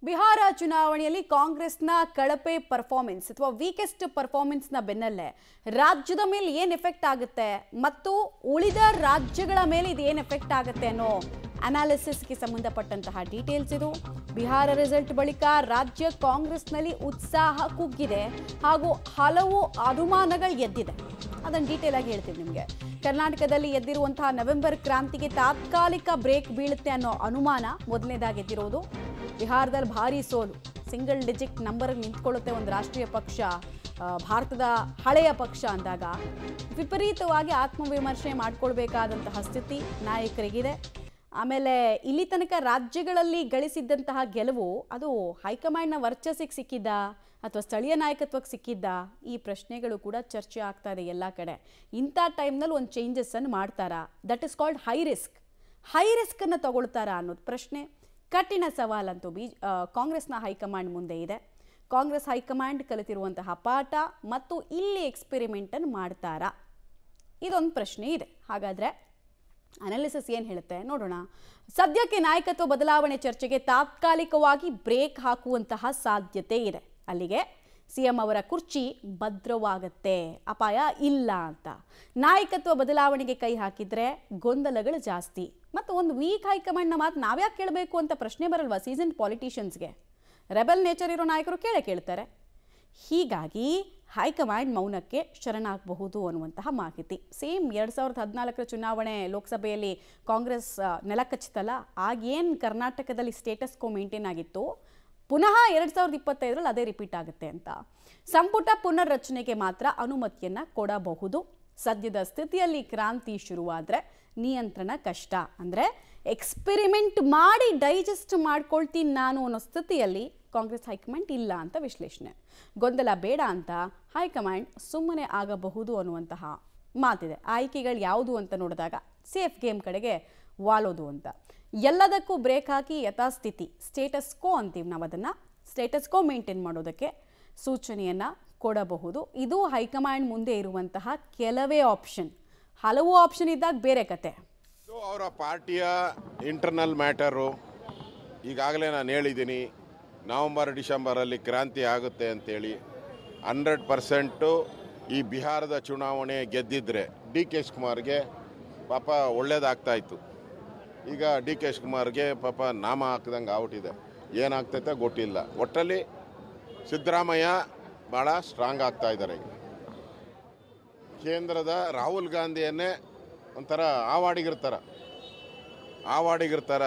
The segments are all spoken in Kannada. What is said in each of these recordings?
ಬಿಹಾರ ಚುನಾವಣೆಯಲ್ಲಿ ಕಾಂಗ್ರೆಸ್ನ ಕಳಪೆ ಪರ್ಫಾರ್ಮೆನ್ಸ್ ಅಥವಾ ವೀಕೆಸ್ಟ್ ಪರ್ಫಾರ್ಮೆನ್ಸ್ನ ಬೆನ್ನಲ್ಲೇ ರಾಜ್ಯದ ಮೇಲೆ ಏನು ಎಫೆಕ್ಟ್ ಆಗುತ್ತೆ ಮತ್ತು ಉಳಿದ ರಾಜ್ಯಗಳ ಮೇಲೆ ಇದು ಏನು ಎಫೆಕ್ಟ್ ಆಗುತ್ತೆ ಅನ್ನೋ ಅನಾಲಿಸಿಸ್ಗೆ ಸಂಬಂಧಪಟ್ಟಂತಹ ಡೀಟೇಲ್ಸ್ ಇದು. ಬಿಹಾರ ರಿಸಲ್ಟ್ ಬಳಿಕ ರಾಜ್ಯ ಕಾಂಗ್ರೆಸ್ನಲ್ಲಿ ಉತ್ಸಾಹ ಕುಗ್ಗಿದೆ ಹಾಗೂ ಹಲವು ಅನುಮಾನಗಳು ಎದ್ದಿದೆ. ಅದನ್ನು ಡೀಟೇಲ್ ಆಗಿ ಹೇಳ್ತೀವಿ ನಿಮಗೆ. ಕರ್ನಾಟಕದಲ್ಲಿ ಎದ್ದಿರುವಂತಹ ನವೆಂಬರ್ ಕ್ರಾಂತಿಗೆ ತಾತ್ಕಾಲಿಕ ಬ್ರೇಕ್ ಬೀಳುತ್ತೆ ಅನ್ನೋ ಅನುಮಾನ ಮೊದಲನೇದಾಗಿ ಎದ್ದಿರೋದು. ಬಿಹಾರದಲ್ಲಿ ಭಾರಿ ಸೋಲು, ಸಿಂಗಲ್ ಡಿಜಿಟ್ ನಂಬರ್ ನಿಂತ್ಕೊಳ್ಳುತ್ತೆ ಒಂದು ರಾಷ್ಟ್ರೀಯ ಪಕ್ಷ, ಭಾರತದ ಹಳೆಯ ಪಕ್ಷ ಅಂದಾಗ ವಿಪರೀತವಾಗಿ ಆತ್ಮವಿಮರ್ಶೆ ಮಾಡ್ಕೊಳ್ಬೇಕಾದಂತಹ ಸ್ಥಿತಿ ನಾಯಕರಿಗಿದೆ. ಆಮೇಲೆ ಇಲ್ಲಿ ತನಕ ರಾಜ್ಯಗಳಲ್ಲಿ ಗಳಿಸಿದ್ದಂತಹ ಗೆಲುವು ಅದು ಹೈಕಮಾಂಡ್ನ ವರ್ಚಸ್ಸಿಗೆ ಸಿಕ್ಕಿದ್ದ ಅಥವಾ ಸ್ಥಳೀಯ ನಾಯಕತ್ವಕ್ಕೆ ಸಿಕ್ಕಿದ್ದ, ಈ ಪ್ರಶ್ನೆಗಳು ಕೂಡ ಚರ್ಚೆ ಆಗ್ತಾ ಇದೆ ಎಲ್ಲ ಕಡೆ. ಇಂಥ ಟೈಮ್ನಲ್ಲಿ ಒಂದು ಚೇಂಜಸ್ಸನ್ನು ಮಾಡ್ತಾರಾ? ದಟ್ ಇಸ್ ಕಾಲ್ಡ್ ಹೈ ರಿಸ್ಕನ್ನು ತಗೊಳ್ತಾರಾ ಅನ್ನೋದು ಪ್ರಶ್ನೆ. ಕಠಿಣ ಸವಾಲಂತೂ ಕಾಂಗ್ರೆಸ್ನ ಹೈಕಮಾಂಡ್ ಮುಂದೆ ಇದೆ. ಕಾಂಗ್ರೆಸ್ ಹೈಕಮಾಂಡ್ ಕಲಿತಿರುವಂತಹ ಪಾಠ ಮತ್ತು ಇಲ್ಲಿ ಎಕ್ಸ್ಪೆರಿಮೆಂಟನ್ನು ಮಾಡ್ತಾರಾ, ಇದೊಂದು ಪ್ರಶ್ನೆ ಇದೆ. ಹಾಗಾದರೆ ಅನಾಲಿಸಿಸ್ ಏನು ಹೇಳುತ್ತೆ ನೋಡೋಣ. ಸದ್ಯಕ್ಕೆ ನಾಯಕತ್ವ ಬದಲಾವಣೆ ಚರ್ಚೆಗೆ ತಾತ್ಕಾಲಿಕವಾಗಿ ಬ್ರೇಕ್ ಹಾಕುವಂತಹ ಸಾಧ್ಯತೆ ಇದೆ. ಅಲ್ಲಿಗೆ ಸಿಎಂ ಅವರ ಕುರ್ಚಿ ಭದ್ರವಾಗತ್ತೆ, ಅಪಾಯ ಇಲ್ಲ ಅಂತ. ನಾಯಕತ್ವ ಬದಲಾವಣೆಗೆ ಕೈ ಹಾಕಿದ್ರೆ ಗೊಂದಲಗಳು ಜಾಸ್ತಿ ಮತ್ತು ಒಂದು ವೀಕ್ ಹೈಕಮಾಂಡ್ನ ಮಾತು ನಾವ್ಯಾಕೆ ಕೇಳಬೇಕು ಅಂತ ಪ್ರಶ್ನೆ ಬರಲ್ವಾ ಸೀಸನ್ ಪಾಲಿಟಿಷಿಯನ್ಸ್ಗೆ? ರೆಬೆಲ್ ನೇಚರ್ ಇರೋ ನಾಯಕರು ಕೇಳ್ತಾರೆ. ಹೀಗಾಗಿ ಹೈಕಮಾಂಡ್ ಮೌನಕ್ಕೆ ಶರಣಾಗಬಹುದು ಅನ್ನುವಂತಹ ಮಾಹಿತಿ. ಸೇಮ್ 2014 ಚುನಾವಣೆ ಲೋಕಸಭೆಯಲ್ಲಿ ಕಾಂಗ್ರೆಸ್ ನೆಲಕಚ್ಚಿತಲ್ಲ, ಆಗೇನು ಕರ್ನಾಟಕದಲ್ಲಿ ಸ್ಟೇಟಸ್ ಕೋ ಮೇಂಟೈನ್ ಆಗಿತ್ತು, ಪುನಃ 2025ರಲ್ಲಿ ಅದೇ ರಿಪೀಟ್ ಆಗುತ್ತೆ ಅಂತ. ಸಂಪುಟ ಪುನರ್ರಚನೆಗೆ ಮಾತ್ರ ಅನುಮತಿಯನ್ನು ಕೊಡಬಹುದು. ಸದ್ಯದ ಸ್ಥಿತಿಯಲ್ಲಿ ಕ್ರಾಂತಿ ಶುರುವಾದರೆ ನಿಯಂತ್ರಣ ಕಷ್ಟ. ಅಂದರೆ ಎಕ್ಸ್ಪೆರಿಮೆಂಟ್ ಮಾಡಿ ಡೈಜೆಸ್ಟ್ ಮಾಡ್ಕೊಳ್ತೀನಿ ನಾನು ಅನ್ನೋ ಸ್ಥಿತಿಯಲ್ಲಿ ಕಾಂಗ್ರೆಸ್ ಹೈಕಮಾಂಡ್ ಇಲ್ಲ ಅಂತ ವಿಶ್ಲೇಷಣೆ. ಗೊಂದಲ ಬೇಡ ಅಂತ ಹೈಕಮಾಂಡ್ ಸುಮ್ಮನೆ ಆಗಬಹುದು ಅನ್ನುವಂತಹ ಮಾತಿದೆ. ಆಯ್ಕೆಗಳು ಯಾವುದು ಅಂತ ನೋಡಿದಾಗ ಸೇಫ್ ಗೇಮ್ ಕಡೆಗೆ ವಾಲೋದು ಅಂತ. ಎಲ್ಲದಕ್ಕೂ ಬ್ರೇಕ್ ಹಾಕಿ ಯಥಾಸ್ಥಿತಿ ಸ್ಟೇಟಸ್ ಕೋ ಅಂತೀವಿ ನಾವು, ಅದನ್ನು ಸ್ಟೇಟಸ್ ಕೋ ಮೇಂಟೈನ್ ಮಾಡೋದಕ್ಕೆ ಸೂಚನೆಯನ್ನು ಕೊಡಬಹುದು. ಇದು ಹೈಕಮಾಂಡ್ ಮುಂದೆ ಇರುವಂತಹ ಕೆಲವೇ ಆಪ್ಷನ್. ಹಲವು ಆಪ್ಷನ್ ಇದ್ದಾಗ ಬೇರೆ ಕತೆ. ಅವರ ಪಾರ್ಟಿಯ ಇಂಟರ್ನಲ್ ಮ್ಯಾಟರು ಈಗಾಗಲೇ ನಾನು ಹೇಳಿದ್ದೀನಿ, ನವಂಬರ್ ಡಿಸೆಂಬರಲ್ಲಿ ಕ್ರಾಂತಿ ಆಗುತ್ತೆ ಅಂತೇಳಿ. 100% ಈ ಬಿಹಾರದ ಚುನಾವಣೆ ಗೆದ್ದಿದ್ರೆ ಡಿ.ಕೆ. ಶಿವಕುಮಾರ್ಗೆ ಪಾಪ ಒಳ್ಳೇದಾಗ್ತಾಯಿತ್ತು. ಈಗ ಡಿ.ಕೆ. ಶಿವಕುಮಾರ್ಗೆ ಪಾಪ ನಾಮ ಹಾಕಿದಂಗೆ ಆಗ್ಬಿಟ್ಟಿದೆ. ಏನಾಗ್ತೈತೆ ಗೊತ್ತಿಲ್ಲ. ಒಟ್ಟಲ್ಲಿ ಸಿದ್ದರಾಮಯ್ಯ ಭಾಳ ಸ್ಟ್ರಾಂಗ್ ಆಗ್ತಾ ಇದ್ದಾರೆ. ಕೇಂದ್ರದ ರಾಹುಲ್ ಗಾಂಧಿಯನ್ನೇ ಒಂಥರ ಆವಾಡಿಗಿರ್ತಾರ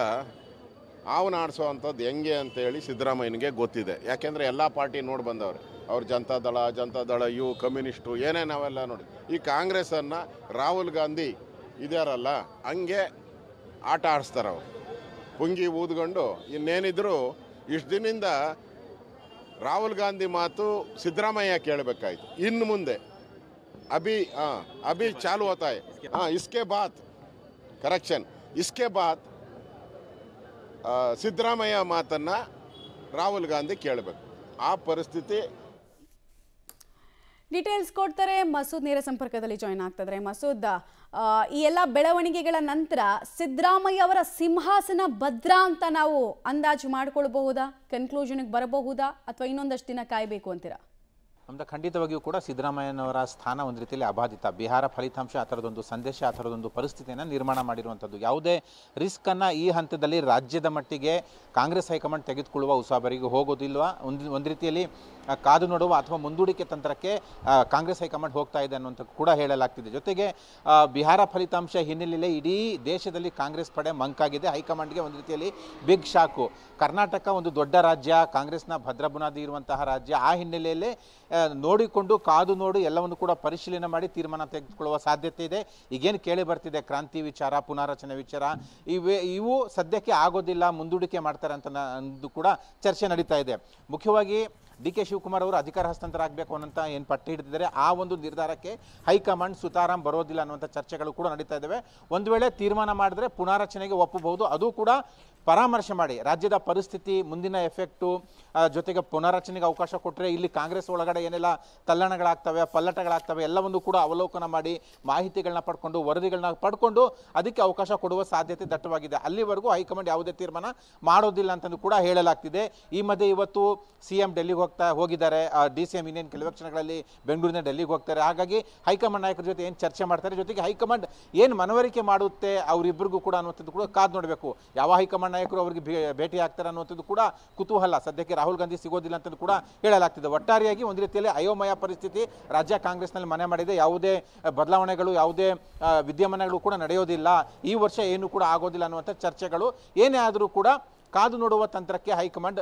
ಅವನ ಆಡಿಸೋ ಅಂಥದ್ದು ಹೆಂಗೆ ಅಂತೇಳಿ ಸಿದ್ದರಾಮಯ್ಯನಿಗೆ ಗೊತ್ತಿದೆ. ಯಾಕೆಂದರೆ ಎಲ್ಲ ಪಾರ್ಟಿ ನೋಡಿ ಬಂದವ್ರೆ. ಅವ್ರು ಜನತಾದಳ ಇವು ಕಮ್ಯುನಿಸ್ಟು ಏನೇ ನಾವೆಲ್ಲ ನೋಡಿ. ಈ ಕಾಂಗ್ರೆಸ್ಸನ್ನು ರಾಹುಲ್ ಗಾಂಧಿ ಇದಾರಲ್ಲ ಹಂಗೆ ಆಟ ಆಡಿಸ್ತಾರೆ. ಅವರು ಪುಂಗಿ ಊದ್ಕೊಂಡು ಇನ್ನೇನಿದ್ರು ಇಷ್ಟು ದಿನದಿಂದ ರಾಹುಲ್ ಗಾಂಧಿ ಮಾತು ಸಿದ್ದರಾಮಯ್ಯ ಕೇಳಬೇಕಾಯ್ತು. ಇನ್ನು ಮುಂದೆ अभी चालू होता है. इसके बाद करेक्शन, इसके बाद ಸಿದ್ದರಾಮಯ್ಯ ಮಾತನ್ನ ರಾಹುಲ್ ಗಾಂಧಿ ಕೇಳಬೇಕು. ಆ ಪರಿಸ್ಥಿತಿ. ಡೀಟೇಲ್ಸ್ ಕೊಡ್ತಾರೆ ಮಸೂದ್, ನೇರ ಸಂಪರ್ಕದಲ್ಲಿ ಜಾಯ್ನ್ ಆಗ್ತಿದ್ರೆ. ಮಸೂದ್, ಈ ಎಲ್ಲ ಬೆಳವಣಿಗೆಗಳ ನಂತರ ಸಿದ್ದರಾಮಯ್ಯ ಅವರ ಸಿಂಹಾಸನ ಭದ್ರ ಅಂತ ನಾವು ಅಂದಾಜು ಮಾಡ್ಕೊಳ್ಬಹುದಾ? ಕನ್ಕ್ಲೂಷನ್ಗೆ ಬರಬಹುದಾ ಅಥವಾ ಇನ್ನೊಂದಷ್ಟು ದಿನ ಕಾಯಬೇಕು ಅಂತೀರಾ? ನಮ್ದು ಖಂಡಿತವಾಗಿಯೂ ಕೂಡ ಸಿದ್ದರಾಮಯ್ಯನವರ ಸ್ಥಾನ ಒಂದು ರೀತಿಯಲ್ಲಿ ಅಬಾಧಿತ. ಬಿಹಾರ ಫಲಿತಾಂಶ ಆ ಥರದೊಂದು ಸಂದೇಶ, ಆ ಥರದೊಂದು ಪರಿಸ್ಥಿತಿಯನ್ನು ನಿರ್ಮಾಣ ಮಾಡಿರುವಂಥದ್ದು. ಯಾವುದೇ ರಿಸ್ಕನ್ನು ಈ ಹಂತದಲ್ಲಿ ರಾಜ್ಯದ ಮಟ್ಟಿಗೆ ಕಾಂಗ್ರೆಸ್ ಹೈಕಮಾಂಡ್ ತೆಗೆದುಕೊಳ್ಳುವ ಉಸಾಬರಿಗೆ ಹೋಗೋದಿಲ್ವಾ? ಒಂದು ರೀತಿಯಲ್ಲಿ ಕಾದು ನೋಡುವ ಅಥವಾ ಮುಂದೂಡಿಕೆ ತಂತ್ರಕ್ಕೆ ಕಾಂಗ್ರೆಸ್ ಹೈಕಮಾಂಡ್ ಹೋಗ್ತಾ ಇದೆ ಅನ್ನುವಂಥ ಕೂಡ ಹೇಳಲಾಗ್ತಿದೆ. ಜೊತೆಗೆ ಬಿಹಾರ ಫಲಿತಾಂಶ ಹಿನ್ನೆಲೆಯಲ್ಲಿ ಇಡೀ ದೇಶದಲ್ಲಿ ಕಾಂಗ್ರೆಸ್ ಪಡೆ ಮಂಕಾಗಿದೆ. ಹೈಕಮಾಂಡ್ಗೆ ಒಂದು ರೀತಿಯಲ್ಲಿ ಬಿಗ್ ಶಾಕು. ಕರ್ನಾಟಕ ಒಂದು ದೊಡ್ಡ ರಾಜ್ಯ, ಕಾಂಗ್ರೆಸ್ನ ಭದ್ರ ಬುನಾದಿ ಇರುವಂತಹ ರಾಜ್ಯ. ಆ ಹಿನ್ನೆಲೆಯಲ್ಲಿ ನೋಡಿಕೊಂಡು ಕಾದು ನೋಡಿ ಎಲ್ಲವನ್ನು ಕೂಡ ಪರಿಶೀಲನೆ ಮಾಡಿ ತೀರ್ಮಾನ ತೆಗೆದುಕೊಳ್ಳುವ ಸಾಧ್ಯತೆ ಇದೆ. ಈಗೇನು ಕೇಳಿ ಬರ್ತಿದೆ ಕ್ರಾಂತಿ ವಿಚಾರ, ಪುನಾರಚನೆ ವಿಚಾರ, ಇವು ಸದ್ಯಕ್ಕೆ ಆಗೋದಿಲ್ಲ, ಮುಂದೂಡಿಕೆ ಮಾಡ್ತಾರೆ ಅಂತ ಕೂಡ ಚರ್ಚೆ ನಡೀತಾ ಇದೆ. ಮುಖ್ಯವಾಗಿ ಡಿ ಕೆ ಶಿವಕುಮಾರ್ ಅವರು ಅಧಿಕಾರ ಹಸ್ತಾಂತರ ಆಗಬೇಕು ಅನ್ನೋಂಥ ಏನು ಪಟ್ಟು ಹಿಡಿದಿದ್ದಾರೆ ಆ ಒಂದು ನಿರ್ಧಾರಕ್ಕೆ ಹೈಕಮಾಂಡ್ ಸುತಾರಾಮ್ ಬರೋದಿಲ್ಲ ಅನ್ನುವಂಥ ಚರ್ಚೆಗಳು ಕೂಡ ನಡೀತಾ ಇದ್ದಾವೆ. ಒಂದು ವೇಳೆ ತೀರ್ಮಾನ ಮಾಡಿದ್ರೆ ಪುನಾರಚನೆಗೆ ಒಪ್ಪಬಹುದು, ಅದು ಕೂಡ ಪರಾಮರ್ಶೆ ಮಾಡಿ ರಾಜ್ಯದ ಪರಿಸ್ಥಿತಿ, ಮುಂದಿನ ಎಫೆಕ್ಟು, ಜೊತೆಗೆ ಪುನರ್ರಚನೆಗೆ ಅವಕಾಶ ಕೊಟ್ಟರೆ ಇಲ್ಲಿ ಕಾಂಗ್ರೆಸ್ ಒಳಗಡೆ ಏನೆಲ್ಲ ತಲ್ಲಣಗಳಾಗ್ತವೆ, ಪಲ್ಲಟಗಳಾಗ್ತವೆ ಎಲ್ಲವನ್ನೂ ಕೂಡ ಅವಲೋಕನ ಮಾಡಿ ಮಾಹಿತಿಗಳನ್ನ ಪಡ್ಕೊಂಡು ವರದಿಗಳನ್ನ ಪಡ್ಕೊಂಡು ಅದಕ್ಕೆ ಅವಕಾಶ ಕೊಡುವ ಸಾಧ್ಯತೆ ದಟ್ಟವಾಗಿದೆ. ಅಲ್ಲಿವರೆಗೂ ಹೈಕಮಾಂಡ್ ಯಾವುದೇ ತೀರ್ಮಾನ ಮಾಡೋದಿಲ್ಲ ಅಂತಂದು ಕೂಡ ಹೇಳಲಾಗ್ತಿದೆ. ಈ ಮಧ್ಯೆ ಇವತ್ತು CM ಡೆಲ್ಲಿಗೆ ಹೋಗಿದ್ದಾರೆ, DCM ಇನ್ನೇನು ಕೆಲವೇ ಕ್ಷಣಗಳಲ್ಲಿ ಬೆಂಗಳೂರಿನ ಡೆಲ್ಲಿಗೆ ಹೋಗ್ತಾರೆ. ಹಾಗಾಗಿ ಹೈಕಮಾಂಡ್ ನಾಯಕರ ಜೊತೆ ಏನು ಚರ್ಚೆ ಮಾಡ್ತಾರೆ, ಜೊತೆಗೆ ಹೈಕಮಾಂಡ್ ಏನು ಮನವರಿಕೆ ಮಾಡುತ್ತೆ ಅವರಿಬ್ಬರಿಗೂ ಕೂಡ ಅನ್ನುವಂಥದ್ದು ಕೂಡ ಕಾದು ನೋಡಬೇಕು. ಯಾವ ಹೈಕಮಾಂಡ್ ನಾಯಕರು ಅವರಿಗೆ ಭೇಟಿ ಆಗ್ತಾರೆ ಅನ್ನುವಂಥದ್ದು ಕೂಡ ಕುತೂಹಲ. ಸದ್ಯಕ್ಕೆ ರಾಹುಲ್ ಗಾಂಧಿ ಸಿಗೋದಿಲ್ಲ ಅಂತಂದು ಕೂಡ ಹೇಳಲಾಗ್ತಿದೆ. ಒಟ್ಟಾರೆಯಾಗಿ ಒಂದು ರೀತಿಯಲ್ಲಿ ಅಯೋಮಯ ಪರಿಸ್ಥಿತಿ ರಾಜ್ಯ ಕಾಂಗ್ರೆಸ್ನಲ್ಲಿ ಮನೆ ಮಾಡಿದೆ. ಯಾವುದೇ ಬದಲಾವಣೆಗಳು, ಯಾವುದೇ ವಿದ್ಯಮಾನಗಳು ಕೂಡ ನಡೆಯೋದಿಲ್ಲ, ಈ ವರ್ಷ ಏನು ಕೂಡ ಆಗೋದಿಲ್ಲ ಅನ್ನುವಂಥ ಚರ್ಚೆಗಳು ಏನೇ ಆದರೂ ಕೂಡ ಕಾದು ನೋಡುವ ತಂತ್ರಕ್ಕೆ ಹೈಕಮಾಂಡ್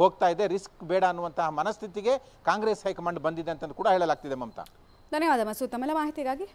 ಹೋಗ್ತಾ ಇದೆ. ರಿಸ್ಕ್ ಬೇಡ ಅನ್ನುವಂತಹ ಮನಸ್ಥಿತಿಗೆ ಕಾಂಗ್ರೆಸ್ ಹೈಕಮಾಂಡ್ ಬಂದಿದೆ ಅಂತ ಕೂಡ ಹೇಳಲಾಗ್ತಿದೆ. ಮಮತಾ, ಧನ್ಯವಾದ ಮಸೂದ್ ತಮ್ಮೆಲ್ಲ ಮಾಹಿತಿಗಾಗಿ.